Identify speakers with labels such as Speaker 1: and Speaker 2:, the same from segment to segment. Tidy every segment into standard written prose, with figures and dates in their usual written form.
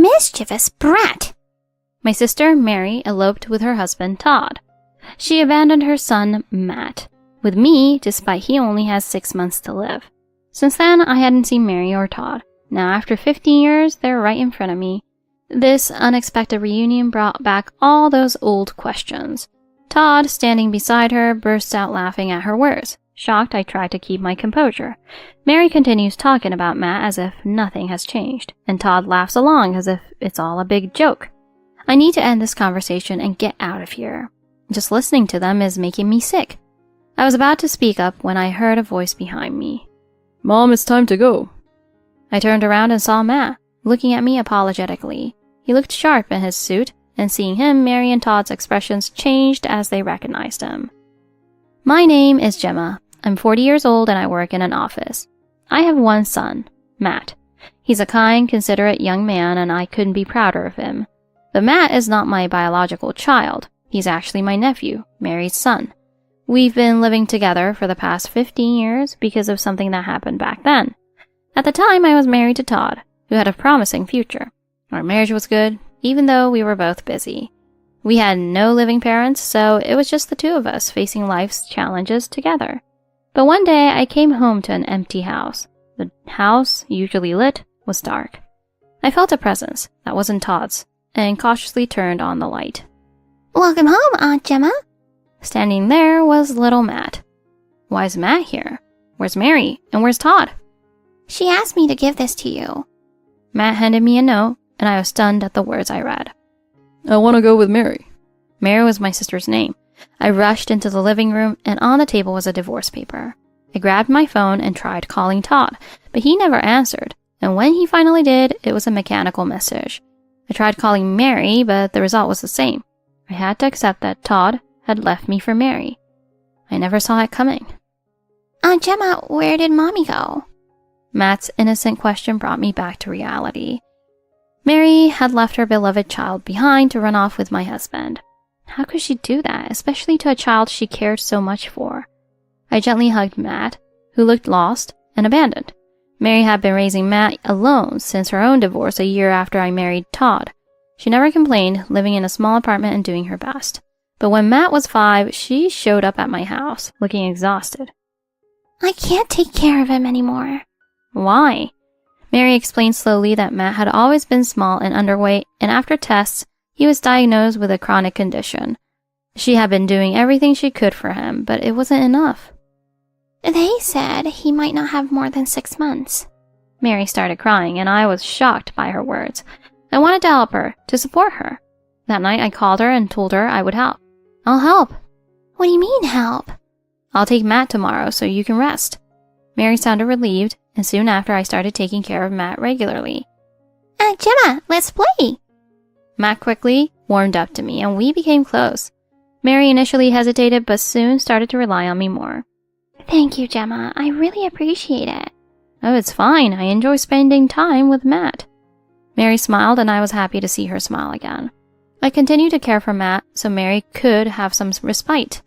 Speaker 1: mischievous brat!
Speaker 2: My sister, Mary, eloped with her husband, Todd. She abandoned her son, Matt, with me, despite he only has 6 months to live. Since then, I hadn't seen Mary or Todd. Now, after 15 years, they're right in front of me. This unexpected reunion brought back all those old questions. Todd, standing beside her, bursts out laughing at her words. Shocked, I try to keep my composure. Mary continues talking about Matt as if nothing has changed, and Todd laughs along as if it's all a big joke. I need to end this conversation and get out of here. Just listening to them is making me sick. I was about to speak up when I heard a voice behind me.
Speaker 3: Mom, it's time to go.
Speaker 2: I turned around and saw Matt, looking at me apologetically. He looked sharp in his suit, and seeing him, Mary and Todd's expressions changed as they recognized him. My name is Gemma. I'm 40 years old and I work in an office. I have one son, Matt. He's a kind, considerate young man and I couldn't be prouder of him. But Matt is not my biological child. He's actually my nephew, Mary's son. We've been living together for the past 15 years because of something that happened back then. At the time, I was married to Todd, who had a promising future. Our marriage was good, even though we were both busy. We had no living parents, so it was just the two of us facing life's challenges together. But one day, I came home to an empty house. The house, usually lit, was dark. I felt a presence that wasn't Todd's, and cautiously turned on the light.
Speaker 1: Welcome home, Aunt Gemma.
Speaker 2: Standing there was little Matt. Why is Matt here? Where's Mary? And where's Todd?
Speaker 1: She asked me to give this to you.
Speaker 2: Matt handed me a note, and I was stunned at the words I read.
Speaker 3: I want to go with Mary.
Speaker 2: Mary was my sister's name. I rushed into the living room, and on the table was a divorce paper. I grabbed my phone and tried calling Todd, but he never answered, and when he finally did, it was a mechanical message. I tried calling Mary, but the result was the same. I had to accept that Todd had left me for Mary. I never saw it coming.
Speaker 1: Aunt Gemma, where did Mommy go?
Speaker 2: Matt's innocent question brought me back to reality. Mary had left her beloved child behind to run off with my husband. How could she do that, especially to a child she cared so much for? I gently hugged Matt, who looked lost and abandoned. Mary had been raising Matt alone since her own divorce a year after I married Todd. She never complained, living in a small apartment and doing her best. But when Matt was 5, she showed up at my house, looking exhausted.
Speaker 1: I can't take care of him anymore.
Speaker 2: Why? Mary explained slowly that Matt had always been small and underweight, and after tests, he was diagnosed with a chronic condition. She had been doing everything she could for him, but it wasn't enough.
Speaker 1: They said he might not have more than 6 months.
Speaker 2: Mary started crying, and I was shocked by her words. I wanted to help her, to support her. That night, I called her and told her I would help. I'll help.
Speaker 1: What do you mean, help?
Speaker 2: I'll take Matt tomorrow so you can rest. Mary sounded relieved, and soon after I started taking care of Matt regularly.
Speaker 1: Aunt Gemma, let's play.
Speaker 2: Matt quickly warmed up to me, and we became close. Mary initially hesitated, but soon started to rely on me more.
Speaker 1: Thank you, Gemma. I really appreciate it.
Speaker 2: Oh, it's fine. I enjoy spending time with Matt. Mary smiled, and I was happy to see her smile again. I continued to care for Matt so Mary could have some respite,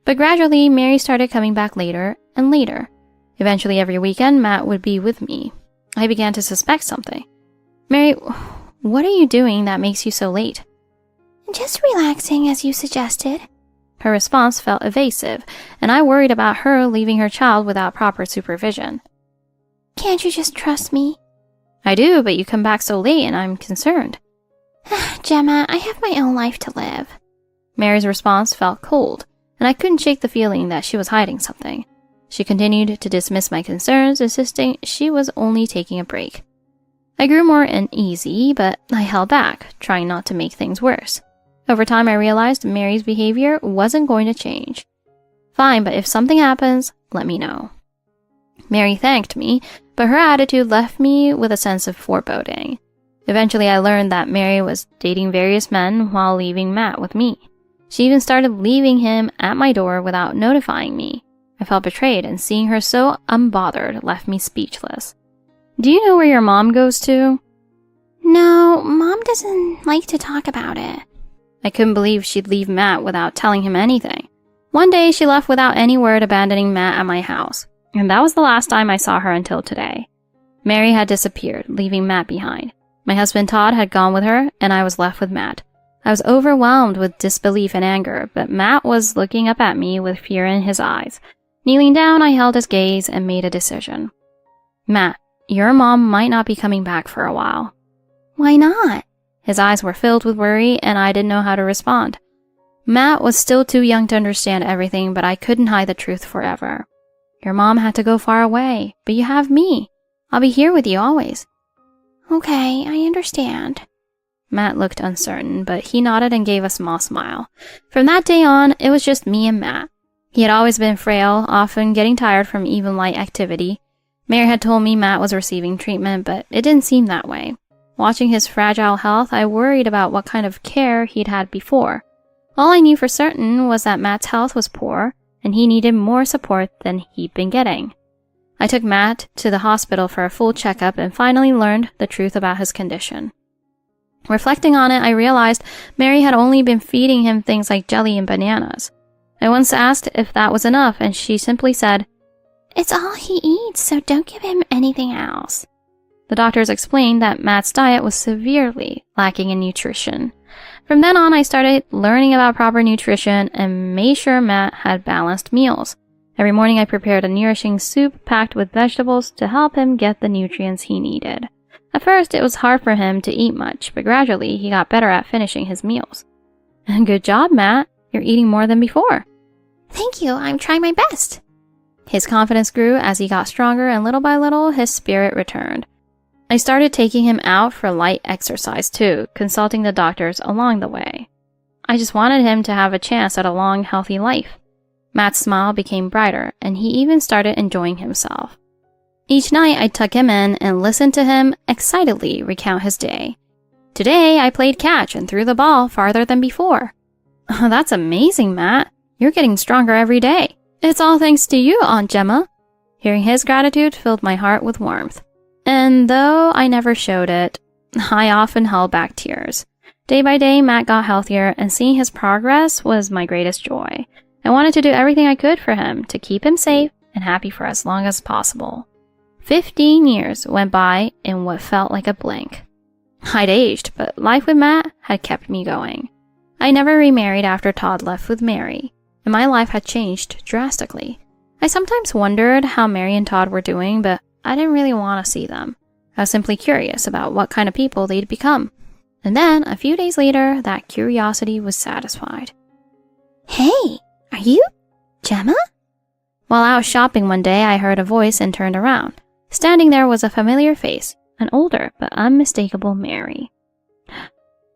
Speaker 2: but gradually Mary started coming back later and later. Eventually every weekend Matt would be with me. I began to suspect something. Mary, what are you doing that makes you so late?
Speaker 1: Just relaxing as you suggested.
Speaker 2: Her response felt evasive, and I worried about her leaving her child without proper supervision.
Speaker 1: Can't you just trust me?
Speaker 2: I do, but you come back so late and I'm concerned.
Speaker 1: Gemma, I have my own life to live.
Speaker 2: Mary's response felt cold, and I couldn't shake the feeling that she was hiding something. She continued to dismiss my concerns, insisting she was only taking a break. I grew more uneasy, but I held back, trying not to make things worse. Over time, I realized Mary's behavior wasn't going to change. Fine, but if something happens, let me know. Mary thanked me, but her attitude left me with a sense of foreboding. Eventually, I learned that Mary was dating various men while leaving Matt with me. She even started leaving him at my door without notifying me. I felt betrayed, and seeing her so unbothered left me speechless. Do you know where your mom goes to?
Speaker 1: No, Mom doesn't like to talk about it.
Speaker 2: I couldn't believe she'd leave Matt without telling him anything. One day, she left without any word, abandoning Matt at my house. And that was the last time I saw her until today. Mary had disappeared, leaving Matt behind. My husband Todd had gone with her, and I was left with Matt. I was overwhelmed with disbelief and anger, but Matt was looking up at me with fear in his eyes. Kneeling down, I held his gaze and made a decision. Matt, your mom might not be coming back for a while.
Speaker 1: Why not?
Speaker 2: His eyes were filled with worry, and I didn't know how to respond. Matt was still too young to understand everything, but I couldn't hide the truth forever. Your mom had to go far away, but you have me. I'll be here with you always.
Speaker 1: Okay, I understand.
Speaker 2: Matt looked uncertain, but he nodded and gave a small smile. From that day on, it was just me and Matt. He had always been frail, often getting tired from even light activity. Mary had told me Matt was receiving treatment, but it didn't seem that way. Watching his fragile health, I worried about what kind of care he'd had before. All I knew for certain was that Matt's health was poor, and he needed more support than he'd been getting. I took Matt to the hospital for a full checkup and finally learned the truth about his condition. Reflecting on it, I realized Mary had only been feeding him things like jelly and bananas. I once asked if that was enough, and she simply said,
Speaker 1: "It's all he eats, so don't give him anything else."
Speaker 2: The doctors explained that Matt's diet was severely lacking in nutrition. From then on, I started learning about proper nutrition and made sure Matt had balanced meals. Every morning I prepared a nourishing soup packed with vegetables to help him get the nutrients he needed. At first, it was hard for him to eat much, but gradually he got better at finishing his meals. Good job, Matt. You're eating more than before.
Speaker 1: Thank you, I'm trying my best.
Speaker 2: His confidence grew as he got stronger, and little by little, his spirit returned. I started taking him out for light exercise too, consulting the doctors along the way. I just wanted him to have a chance at a long, healthy life. Matt's smile became brighter, and he even started enjoying himself. Each night, I'd tuck him in and listen to him excitedly recount his day. Today, I played catch and threw the ball farther than before. Oh, that's amazing, Matt. You're getting stronger every day. It's all thanks to you, Aunt Gemma. Hearing his gratitude filled my heart with warmth. And though I never showed it, I often held back tears. Day by day, Matt got healthier, and seeing his progress was my greatest joy. I wanted to do everything I could for him to keep him safe and happy for as long as possible. 15 years went by in what felt like a blink. I'd aged, but life with Matt had kept me going. I never remarried after Todd left with Mary, and my life had changed drastically. I sometimes wondered how Mary and Todd were doing, but I didn't really want to see them. I was simply curious about what kind of people they'd become. And then, a few days later, that curiosity was satisfied.
Speaker 1: Hey, are you Gemma?
Speaker 2: While out shopping one day, I heard a voice and turned around. Standing there was a familiar face, an older but unmistakable Mary.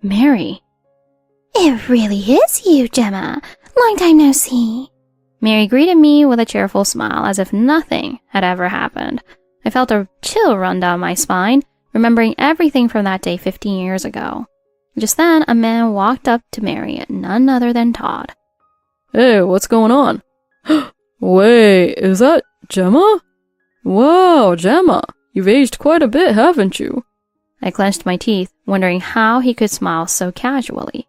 Speaker 2: Mary.
Speaker 1: It really is you, Gemma. Long time no see.
Speaker 2: Mary greeted me with a cheerful smile as if nothing had ever happened. I felt a chill run down my spine, remembering everything from that day 15 years ago. Just then, a man walked up to Mary, none other than Todd.
Speaker 3: Hey, what's going on? Wait, is that Gemma? Wow, Gemma, you've aged quite a bit, haven't you?
Speaker 2: I clenched my teeth, wondering how he could smile so casually.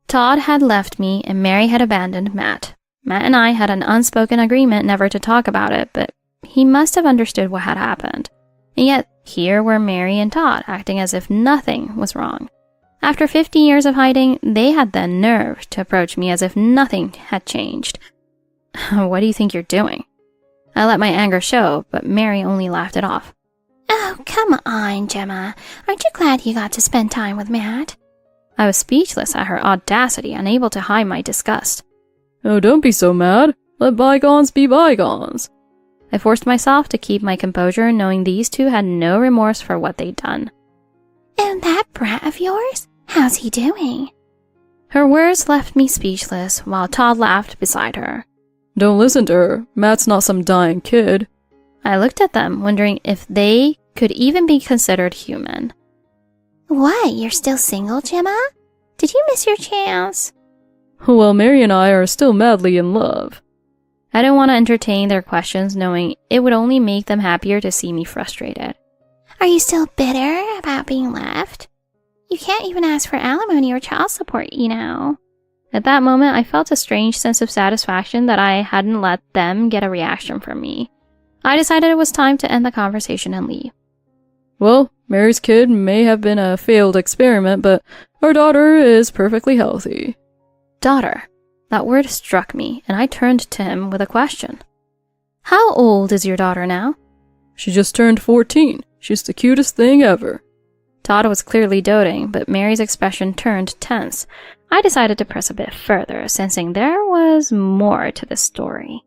Speaker 2: Todd had left me, and Mary had abandoned Matt. Matt and I had an unspoken agreement never to talk about it, but he must have understood what had happened. And yet, here were Mary and Todd acting as if nothing was wrong. After 50 years of hiding, they had the nerve to approach me as if nothing had changed. What do you think you're doing? I let my anger show, but Mary only laughed it off.
Speaker 1: Oh, come on, Gemma. Aren't you glad you got to spend time with Matt?
Speaker 2: I was speechless at her audacity, unable to hide my disgust.
Speaker 3: Oh, don't be so mad. Let bygones be bygones.
Speaker 2: I forced myself to keep my composure, knowing these two had no remorse for what they'd done.
Speaker 1: And that brat of yours? How's he doing?
Speaker 2: Her words left me speechless, while Todd laughed beside her.
Speaker 3: Don't listen to her. Matt's not some dying kid.
Speaker 2: I looked at them, wondering if they could even be considered human.
Speaker 1: What, you're still single, Gemma? Did you miss your chance?
Speaker 3: Well, Mary and I are still madly in love.
Speaker 2: I didn't want to entertain their questions, knowing it would only make them happier to see me frustrated.
Speaker 1: Are you still bitter about being left? You can't even ask for alimony or child support, you know.
Speaker 2: At that moment, I felt a strange sense of satisfaction that I hadn't let them get a reaction from me. I decided it was time to end the conversation and leave.
Speaker 3: Well, Mary's kid may have been a failed experiment, but our daughter is perfectly healthy.
Speaker 2: Daughter. That word struck me, and I turned to him with a question. How old is your daughter now?
Speaker 3: She just turned 14. She's the cutest thing ever.
Speaker 2: Todd was clearly doting, but Mary's expression turned tense. I decided to press a bit further, sensing there was more to this story.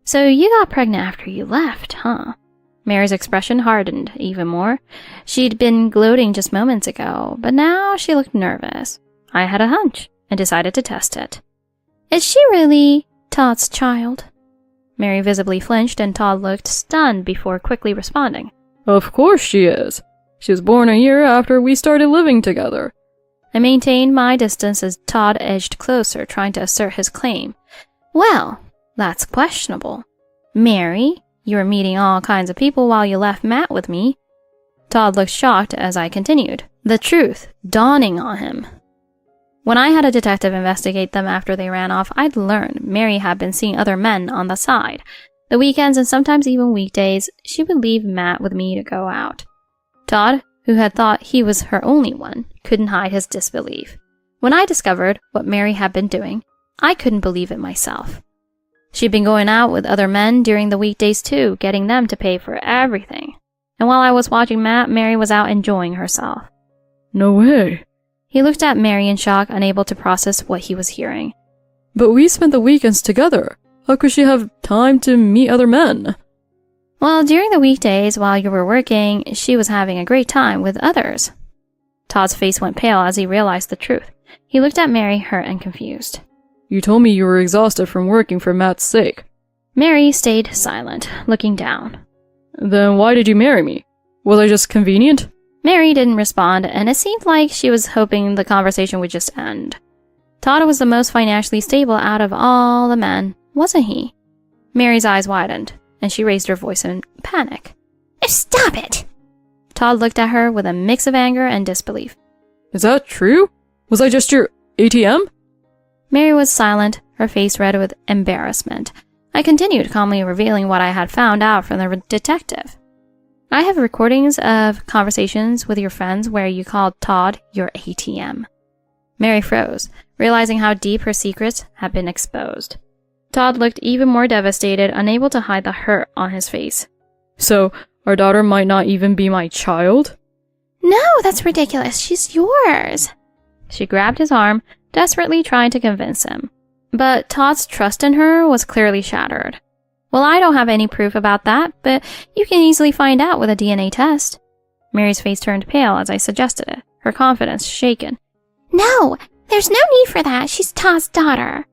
Speaker 2: So you got pregnant after you left, huh? Mary's expression hardened even more. She'd been gloating just moments ago, but now she looked nervous. I had a hunch and decided to test it. Is she really Todd's child? Mary visibly flinched and Todd looked stunned before quickly responding.
Speaker 3: Of course she is. She was born a year after we started living together.
Speaker 2: I maintained my distance as Todd edged closer, trying to assert his claim. Well, that's questionable. Mary, you were meeting all kinds of people while you left Matt with me. Todd looked shocked as I continued, the truth dawning on him. When I had a detective investigate them after they ran off, I'd learned Mary had been seeing other men on the side. The weekends and sometimes even weekdays, she would leave Matt with me to go out. Todd, who had thought he was her only one, couldn't hide his disbelief. When I discovered what Mary had been doing, I couldn't believe it myself. She'd been going out with other men during the weekdays too, getting them to pay for everything. And while I was watching Matt, Mary was out enjoying herself.
Speaker 3: No way.
Speaker 2: He looked at Mary in shock, unable to process what he was hearing.
Speaker 3: But we spent the weekends together. How could she have time to meet other men?
Speaker 2: Well, during the weekdays while you were working, she was having a great time with others. Todd's face went pale as he realized the truth. He looked at Mary, hurt and confused.
Speaker 3: You told me you were exhausted from working for Matt's sake.
Speaker 2: Mary stayed silent, looking down.
Speaker 3: Then why did you marry me? Was I just convenient?
Speaker 2: Mary didn't respond, and it seemed like she was hoping the conversation would just end. Todd was the most financially stable out of all the men, wasn't he? Mary's eyes widened, and she raised her voice in panic.
Speaker 1: Stop it!
Speaker 2: Todd looked at her with a mix of anger and disbelief.
Speaker 3: Is that true? Was I just your ATM?
Speaker 2: Mary was silent, her face red with embarrassment. I continued, calmly revealing what I had found out from the detective. I have recordings of conversations with your friends where you called Todd your ATM. Mary froze, realizing how deep her secrets had been exposed. Todd looked even more devastated, unable to hide the hurt on his face.
Speaker 3: So, our daughter might not even be my child?
Speaker 1: No, that's ridiculous. She's yours.
Speaker 2: She grabbed his arm, desperately trying to convince him. But Todd's trust in her was clearly shattered. Well, I don't have any proof about that, but you can easily find out with a DNA test. Mary's face turned pale as I suggested it, her confidence shaken.
Speaker 1: No, there's no need for that. She's Todd's daughter.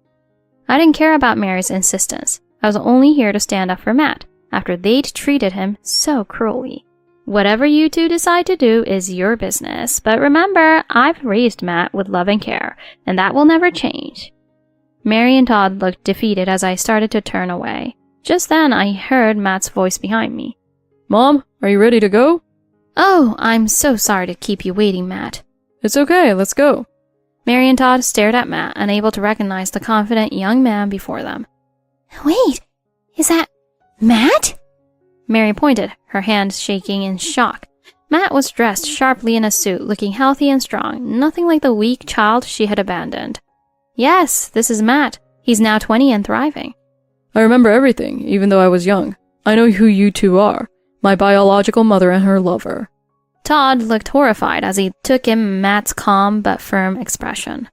Speaker 2: I didn't care about Mary's insistence. I was only here to stand up for Matt, after they'd treated him so cruelly. Whatever you two decide to do is your business, but remember, I've raised Matt with love and care, and that will never change. Mary and Todd looked defeated as I started to turn away. Just then, I heard Matt's voice behind me.
Speaker 3: Mom, are you ready to go?
Speaker 2: Oh, I'm so sorry to keep you waiting, Matt.
Speaker 3: It's okay, let's go.
Speaker 2: Mary and Todd stared at Matt, unable to recognize the confident young man before them.
Speaker 1: Wait, is that Matt?
Speaker 2: Mary pointed, her hands shaking in shock. Matt was dressed sharply in a suit, looking healthy and strong, nothing like the weak child she had abandoned. Yes, this is Matt. He's now 20 and thriving.
Speaker 3: I remember everything, even though I was young. I know who you two are, my biological mother and her lover.
Speaker 2: Todd looked horrified as he took in Matt's calm but firm expression.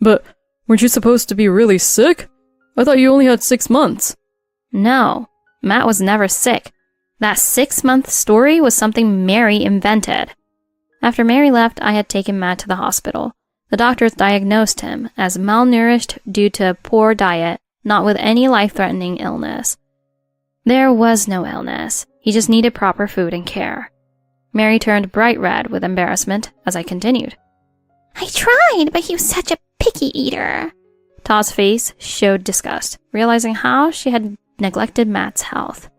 Speaker 3: But weren't you supposed to be really sick? I thought you only had 6 months.
Speaker 2: No, Matt was never sick. That 6-month story was something Mary invented. After Mary left, I had taken Matt to the hospital. The doctors diagnosed him as malnourished due to poor diet, not with any life-threatening illness. There was no illness. He just needed proper food and care. Mary turned bright red with embarrassment as I continued.
Speaker 1: I tried, but he was such a picky eater.
Speaker 2: Todd's face showed disgust, realizing how she had neglected Matt's health.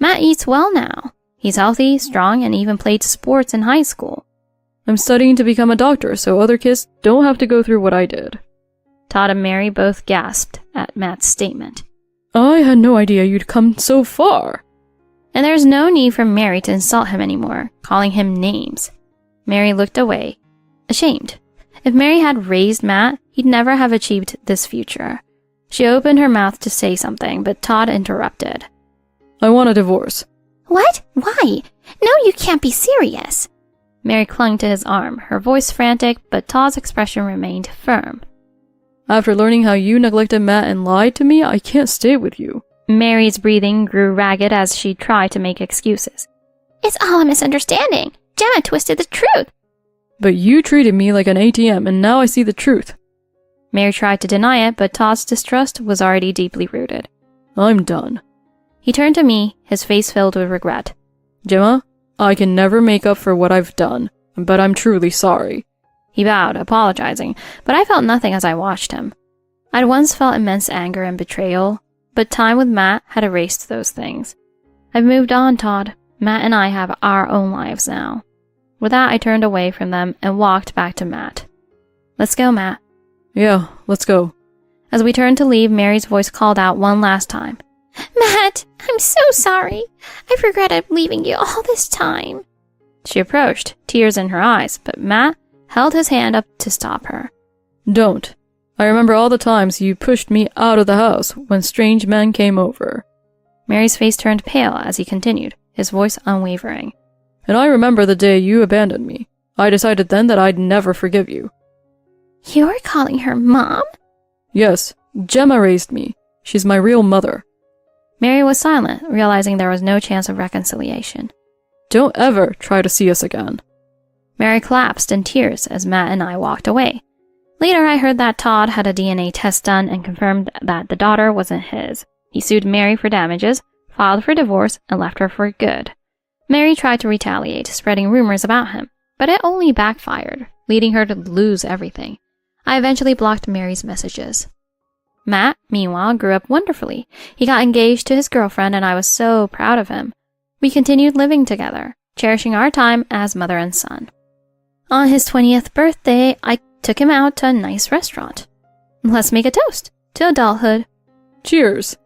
Speaker 2: Matt eats well now. He's healthy, strong, and even played sports in high school.
Speaker 3: I'm studying to become a doctor, so other kids don't have to go through what I did.
Speaker 2: Todd and Mary both gasped at Matt's statement.
Speaker 3: I had no idea you'd come so far.
Speaker 2: And there's no need for Mary to insult him anymore, calling him names. Mary looked away, ashamed. If Mary had raised Matt, he'd never have achieved this future. She opened her mouth to say something, but Todd interrupted.
Speaker 3: I want a divorce.
Speaker 1: What? Why? No, you can't be serious.
Speaker 2: Mary clung to his arm, her voice frantic, but Todd's expression remained firm.
Speaker 3: After learning how you neglected Matt and lied to me, I can't stay with you.
Speaker 2: Mary's breathing grew ragged as she tried to make excuses.
Speaker 1: It's all a misunderstanding. Gemma twisted the truth.
Speaker 3: But you treated me like an ATM, and now I see the truth.
Speaker 2: Mary tried to deny it, but Todd's distrust was already deeply rooted.
Speaker 3: I'm done.
Speaker 2: He turned to me, his face filled with regret.
Speaker 3: Gemma, I can never make up for what I've done, but I'm truly sorry.
Speaker 2: He bowed, apologizing, but I felt nothing as I watched him. I'd once felt immense anger and betrayal, but time with Matt had erased those things. I've moved on, Todd. Matt and I have our own lives now. With that, I turned away from them and walked back to Matt. Let's go, Matt.
Speaker 3: Yeah, let's go.
Speaker 2: As we turned to leave, Mary's voice called out one last time.
Speaker 1: Matt, I'm so sorry. I've regretted leaving you all this time.
Speaker 2: She approached, tears in her eyes, but Matt held his hand up to stop her.
Speaker 3: Don't. I remember all the times you pushed me out of the house when strange men came over.
Speaker 2: Mary's face turned pale as he continued, his voice unwavering.
Speaker 3: And I remember the day you abandoned me. I decided then that I'd never forgive you.
Speaker 1: You're calling her Mom?
Speaker 3: Yes, Gemma raised me. She's my real mother.
Speaker 2: Mary was silent, realizing there was no chance of reconciliation.
Speaker 3: Don't ever try to see us again.
Speaker 2: Mary collapsed in tears as Matt and I walked away. Later, I heard that Todd had a DNA test done and confirmed that the daughter wasn't his. He sued Mary for damages, filed for divorce, and left her for good. Mary tried to retaliate, spreading rumors about him, but it only backfired, leading her to lose everything. I eventually blocked Mary's messages. Matt, meanwhile, grew up wonderfully. He got engaged to his girlfriend, and I was so proud of him. We continued living together, cherishing our time as mother and son. On his 20th birthday, I took him out to a nice restaurant. Let's make a toast to adulthood.
Speaker 3: Cheers.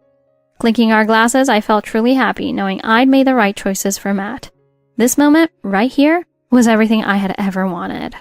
Speaker 2: Clinking our glasses, I felt truly happy, knowing I'd made the right choices for Matt. This moment, right here, was everything I had ever wanted.